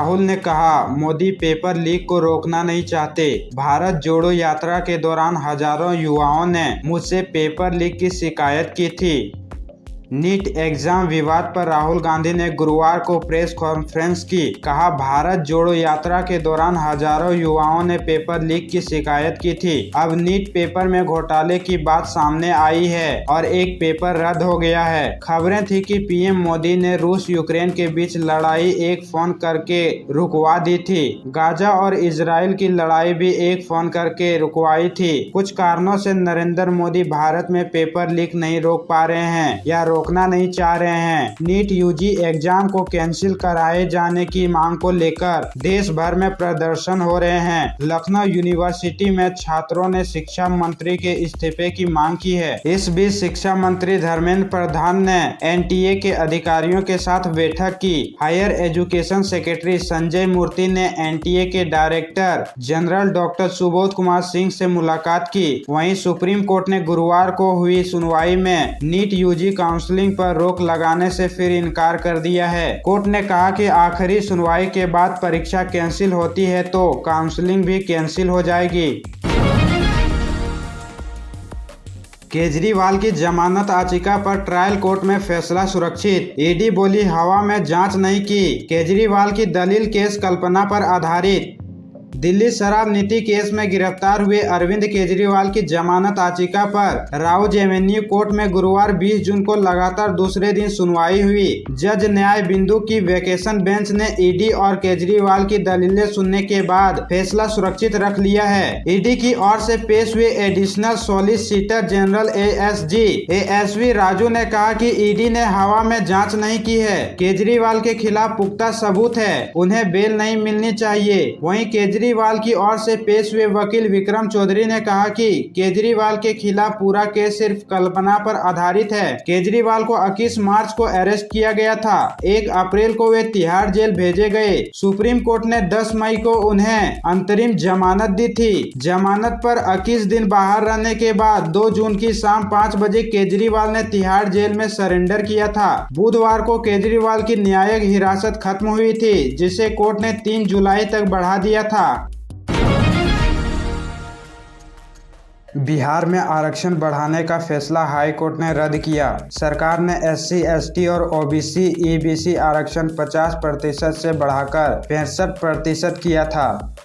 राहुल ने कहा, Modi paper leak को रोकना नहीं चाहते। भारत जोड़ो यात्रा के दौरान हजारों युवाओं ने मुझसे पेपर लीक की शिकायत की थी। नीट एग्जाम विवाद पर राहुल गांधी ने गुरुवार को प्रेस कॉन्फ्रेंस की। कहा, भारत जोड़ो यात्रा के दौरान हजारों युवाओं ने पेपर लीक की शिकायत की थी। अब नीट पेपर में घोटाले की बात सामने आई है और एक पेपर रद्द हो गया है। खबरें थी कि पीएम मोदी ने रूस यूक्रेन के बीच लड़ाई एक फोन करके रुकवा दी थी। गाजा और इजराइल की लड़ाई भी एक फोन करके रुकवाई थी। कुछ कारणों से नरेंद्र मोदी भारत में पेपर लीक नहीं रोक पा रहे हैं या रोकना नहीं चाह रहे हैं। नीट यूजी एग्जाम को कैंसिल कराए जाने की मांग को लेकर देश भर में प्रदर्शन हो रहे हैं। लखनऊ यूनिवर्सिटी में छात्रों ने शिक्षा मंत्री के इस्तीफे की मांग की है। इस बीच शिक्षा मंत्री धर्मेंद्र प्रधान ने एनटीए के अधिकारियों के साथ बैठक की। हायर एजुकेशन सेक्रेटरी संजय मूर्ति ने एनटीए के director general doctor Subodh Kumar Singh से मुलाकात की। वहीं सुप्रीम कोर्ट ने गुरुवार को हुई सुनवाई में नीट यूजी काउंसलिंग पर रोक लगाने से फिर इनकार कर दिया है। कोर्ट ने कहा कि आखिरी सुनवाई के बाद परीक्षा कैंसिल होती है तो काउंसलिंग भी कैंसिल हो जाएगी। केजरीवाल की जमानत याचिका पर ट्रायल कोर्ट में फैसला सुरक्षित। ईडी बोली, हवा में जांच नहीं की। केजरीवाल की दलील, केस कल्पना पर आधारित। दिल्ली शराब नीति केस में गिरफ्तार हुए अरविंद केजरीवाल की जमानत याचिका पर राउज एवेन्यू कोर्ट में गुरुवार 20 जून को लगातार दूसरे दिन सुनवाई हुई। जज न्याय बिंदु की वेकेशन बेंच ने ईडी और केजरीवाल की दलीलें सुनने के बाद फैसला सुरक्षित रख लिया है। ईडी की ओर से पेश हुए additional solicitor general ASV Raju ने कहा कि ईडी ने हवा में जांच नहीं की है। केजरीवाल के खिलाफ पुख्ता सबूत है, उन्हें बेल नहीं मिलनी चाहिए। वहीं केजरीवाल की ओर से पेश हुए वकील विक्रम चौधरी ने कहा कि केजरीवाल के खिलाफ पूरा केस सिर्फ कल्पना पर आधारित है। केजरीवाल को 21 मार्च को अरेस्ट किया गया था। 1 अप्रैल को वे तिहाड़ जेल भेजे गए। सुप्रीम कोर्ट ने 10 मई को उन्हें अंतरिम जमानत दी थी। जमानत पर 21 दिन बाहर रहने के बाद 2 जून की शाम 5 बजे केजरीवाल ने तिहाड़ जेल में सरेंडर किया था। बुधवार को केजरीवाल की न्यायिक हिरासत खत्म हुई थी, जिसे कोर्ट ने 3 जुलाई तक बढ़ा दिया था। बिहार में आरक्षण बढ़ाने का फैसला हाई कोर्ट ने रद्द किया। सरकार ने SC, ST और OBC, EBC आरक्षण 50% से बढ़ाकर 65% किया था।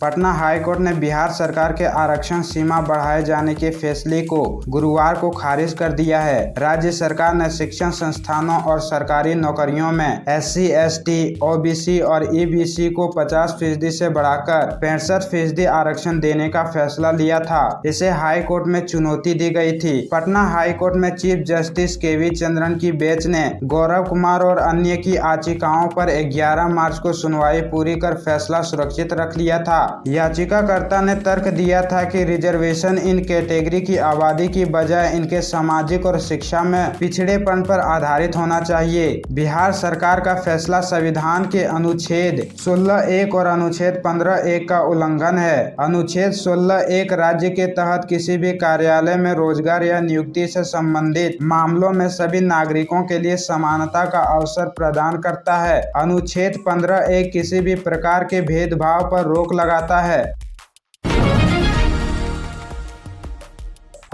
पटना हाई कोर्ट ने बिहार सरकार के आरक्षण सीमा बढ़ाए जाने के फैसले को गुरुवार को खारिज कर दिया है। राज्य सरकार ने शिक्षण संस्थानों और सरकारी नौकरियों में SC, ST, OBC और EBC को 50% से बढ़ाकर 65% आरक्षण देने का फैसला लिया था। इसे हाई कोर्ट में चुनौती दी गई थी। पटना हाई कोर्ट में चीफ जस्टिस KV चंद्रन की बेंच ने गौरव कुमार और अन्य की याचिकाओं पर 11 मार्च को सुनवाई पूरी कर फैसला सुरक्षित रख लिया था। याचिकाकर्ता ने तर्क दिया था कि रिजर्वेशन इन कैटेगरी की आबादी की बजाय इनके सामाजिक और शिक्षा में पिछड़ेपन पर आधारित होना चाहिए। बिहार सरकार का फैसला संविधान के अनुच्छेद 16(1) और अनुच्छेद 15(1) का उल्लंघन है। अनुच्छेद 16(1) राज्य के तहत किसी भी कार्यालय में रोजगार या नियुक्ति से संबंधित मामलों में सभी नागरिकों के लिए समानता का अवसर प्रदान करता है। अनुच्छेद 15(1) किसी भी प्रकार के भेदभाव पर रोक लगाता है।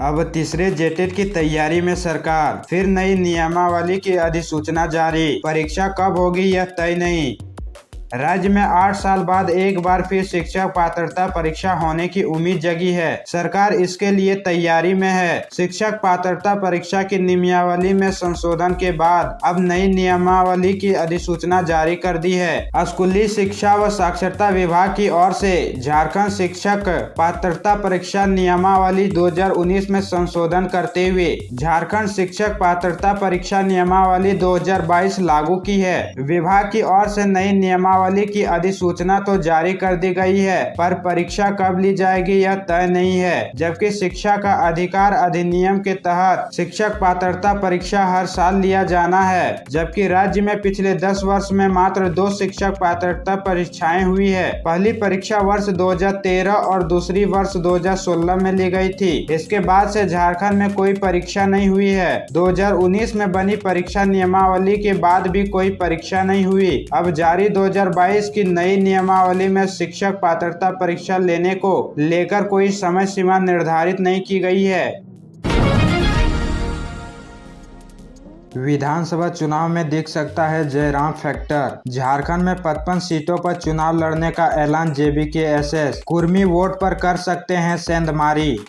अब तीसरे जेटेट की तैयारी में सरकार, फिर नई नियमावली की अधिसूचना जारी। परीक्षा कब होगी यह तय नहीं। राज्य में 8 साल बाद एक बार फिर शिक्षक पात्रता परीक्षा होने की उम्मीद जगी है। सरकार इसके लिए तैयारी में है। शिक्षक पात्रता परीक्षा की नियमावली में संशोधन के बाद अब नई नियमावली की अधिसूचना जारी कर दी है। स्कूली शिक्षा व साक्षरता विभाग की ओर से झारखंड शिक्षक पात्रता परीक्षा नियमावली 2019 में संशोधन करते हुए झारखंड शिक्षक पात्रता परीक्षा नियमावली 2022 लागू की है। विभाग की ओर से नई नियमावली की अधिसूचना तो जारी कर दी गई है, पर परीक्षा कब ली जाएगी यह तय नहीं है। जबकि शिक्षा का अधिकार अधिनियम के तहत शिक्षक पात्रता परीक्षा हर साल लिया जाना है, जबकि राज्य में पिछले 10 वर्ष में मात्र 2 शिक्षक पात्रता परीक्षाएं हुई है। पहली परीक्षा वर्ष 2013 और दूसरी वर्ष 2016 में ली गई थी। इसके बाद से झारखंड में कोई परीक्षा नहीं हुई है। 2019 में बनी परीक्षा नियमावली के बाद भी कोई परीक्षा नहीं हुई। अब जारी 2022 की नई नियमावली में शिक्षक पात्रता परीक्षा लेने को लेकर कोई समय सीमा निर्धारित नहीं की गई है। विधानसभा चुनाव में दिख सकता है जयराम फैक्टर। झारखंड में 55 सीटों पर चुनाव लड़ने का ऐलान जेबीके-एसएस। कुर्मी वोट पर कर सकते हैं सेंधमारी।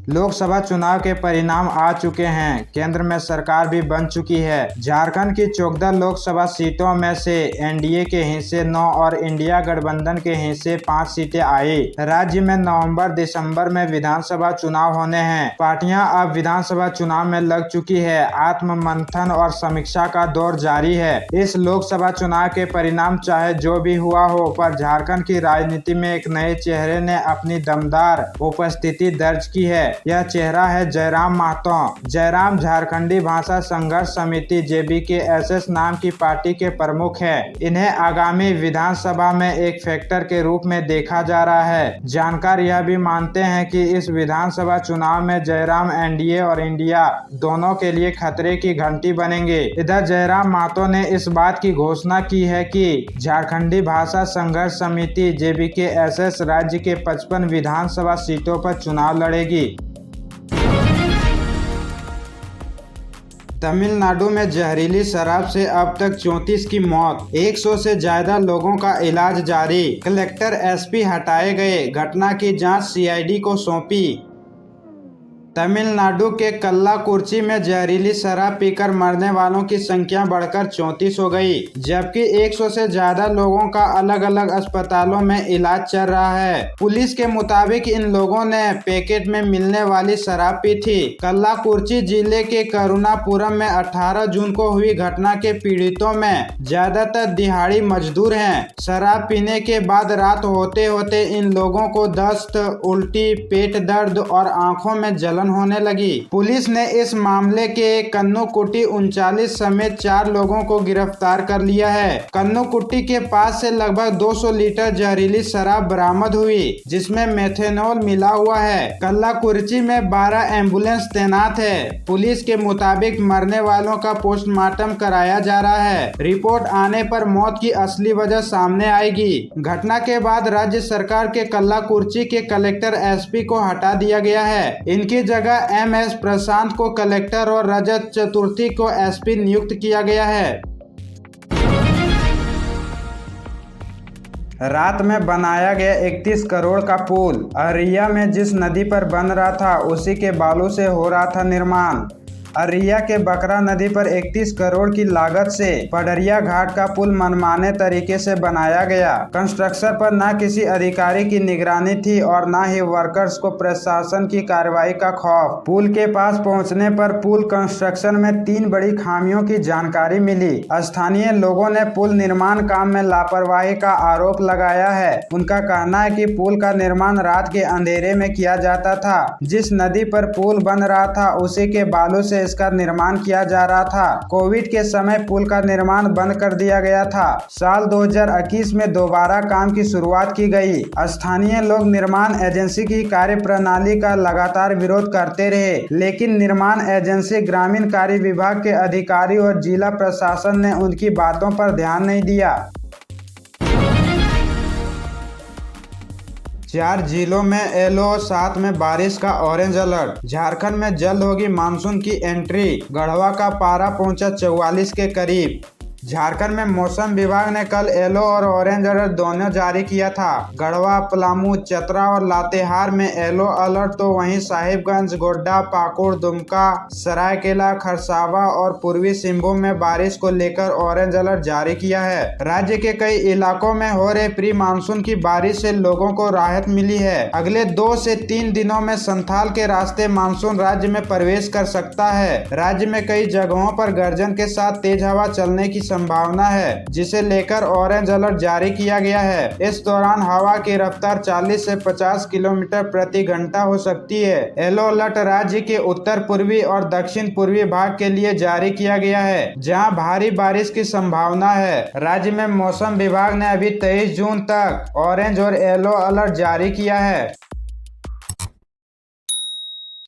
लोकसभा चुनाव के परिणाम आ चुके हैं। केंद्र में सरकार भी बन चुकी है। झारखंड की 14 लोकसभा सीटों में से एनडीए के हिस्से 9 और इंडिया गठबंधन के हिस्से 5 सीटें आई। राज्य में नवंबर-दिसंबर में विधानसभा चुनाव होने हैं। पार्टियां अब विधानसभा चुनाव में लग चुकी है। आत्म मंथन और समीक्षा का दौर जारी है। इस लोकसभा चुनाव के परिणाम चाहे जो भी हुआ हो, पर झारखंड की राजनीति में एक नए चेहरे ने अपनी दमदार उपस्थिति दर्ज की है। यह चेहरा है जयराम महतो। जयराम झारखंडी भाषा संघर्ष समिति जेबीके-एसएस नाम की पार्टी के प्रमुख हैं। इन्हें आगामी विधानसभा में एक फैक्टर के रूप में देखा जा रहा है। जानकार यह भी मानते हैं कि इस विधानसभा चुनाव में जयराम एनडीए और इंडिया दोनों के लिए खतरे की घंटी बनेंगे। इधर जयराम महतो ने इस बात की घोषणा की है कि झारखंडी भाषा संघर्ष समिति जेबीके-एसएस राज्य के 55 विधानसभा सीटों पर चुनाव लड़ेगी। तमिलनाडु में जहरीली शराब से अब तक 34 की मौत, 100 से ज्यादा लोगों का इलाज जारी। कलेक्टर एसपी हटाए गए। घटना की जांच सीआईडी को सौंपी। तमिलनाडु के कल्लाकुर्ची में जहरीली शराब पीकर मरने वालों की संख्या बढ़कर 34 हो गई, जबकि 100 से ज्यादा लोगों का अलग अलग अस्पतालों में इलाज चल रहा है। पुलिस के मुताबिक इन लोगों ने पैकेट में मिलने वाली शराब पी थी। कल्लाकुर्ची जिले के करुणापुरम में 18 जून को हुई घटना के पीड़ितों में ज्यादातर दिहाड़ी मजदूर हैं। शराब पीने के बाद रात होते होते इन लोगों को दस्त, उल्टी, पेट दर्द और आंखों में जलन होने लगी। पुलिस ने इस मामले के कन्नुकुट्टी 39 समेत 4 लोगों को गिरफ्तार कर लिया है। कन्नुकुट्टी के पास से लगभग 200 लीटर जहरीली शराब बरामद हुई, जिसमें मेथेनॉल मिला हुआ है। कल्लाकुर्ची में 12 एम्बुलेंस तैनात है। पुलिस के मुताबिक मरने वालों का पोस्टमार्टम कराया जा रहा है। रिपोर्ट आने पर मौत की असली वजह सामने आएगी। घटना के बाद राज्य सरकार के कल्लाकुर्ची के कलेक्टर एसपी को हटा दिया गया है। इनकी जगह एमएस प्रशांत को कलेक्टर और रजत चतुर्थी को एसपी नियुक्त किया गया है। रात में बनाया गया 31 करोड़ का पुल। अररिया में जिस नदी पर बन रहा था उसी के बालू से हो रहा था निर्माण। अररिया के बकरा नदी पर 31 करोड़ की लागत से पडरिया घाट का पुल मनमाने तरीके से बनाया गया। कंस्ट्रक्शन पर न किसी अधिकारी की निगरानी थी और न ही वर्कर्स को प्रशासन की कार्रवाई का खौफ। पुल के पास पहुंचने पर पुल कंस्ट्रक्शन में 3 बड़ी खामियों की जानकारी मिली। स्थानीय लोगों ने पुल निर्माण काम में लापरवाही का आरोप लगाया है। उनका कहना है कि पुल का निर्माण रात के अंधेरे में किया जाता था। जिस नदी पर पुल बन रहा था उसी के बालू से इसका निर्माण किया जा रहा था। कोविड के समय पुल का निर्माण बंद कर दिया गया था। साल 2021 में दोबारा काम की शुरुआत की गई। स्थानीय लोग निर्माण एजेंसी की कार्यप्रणाली का लगातार विरोध करते रहे, लेकिन निर्माण एजेंसी, ग्रामीण कार्य विभाग के अधिकारी और जिला प्रशासन ने उनकी बातों पर ध्यान नहीं दिया। 4 जिलों में येलो और 7 में बारिश का ऑरेंज अलर्ट। झारखंड में जल्द होगी मानसून की एंट्री। गढ़वा का पारा पहुंचा 44 के करीब। झारखंड में मौसम विभाग ने कल येलो और ऑरेंज अलर्ट दोनों जारी किया था। गढ़वा, पलामू, चतरा और लातेहार में येलो अलर्ट तो वहीं साहिबगंज, गोड्डा, पाकुड़, दुमका, सरायकेला, खरसावा और पूर्वी सिंहभूम में बारिश को लेकर ऑरेंज अलर्ट जारी किया है। राज्य के कई इलाकों में हो रहे प्री मानसून की बारिश से लोगों को राहत मिली है। अगले 2 से 3 दिनों में संथाल के रास्ते मानसून राज्य में प्रवेश कर सकता है। राज्य में कई जगहों पर गर्जन के साथ तेज हवा चलने की संभावना है, जिसे लेकर ऑरेंज अलर्ट जारी किया गया है। इस दौरान हवा की रफ्तार 40 से 50 किलोमीटर प्रति घंटा हो सकती है। येलो अलर्ट राज्य के उत्तर पूर्वी और दक्षिण पूर्वी भाग के लिए जारी किया गया है, जहां भारी बारिश की संभावना है। राज्य में मौसम विभाग ने अभी 23 जून तक ऑरेंज और येलो अलर्ट जारी किया है।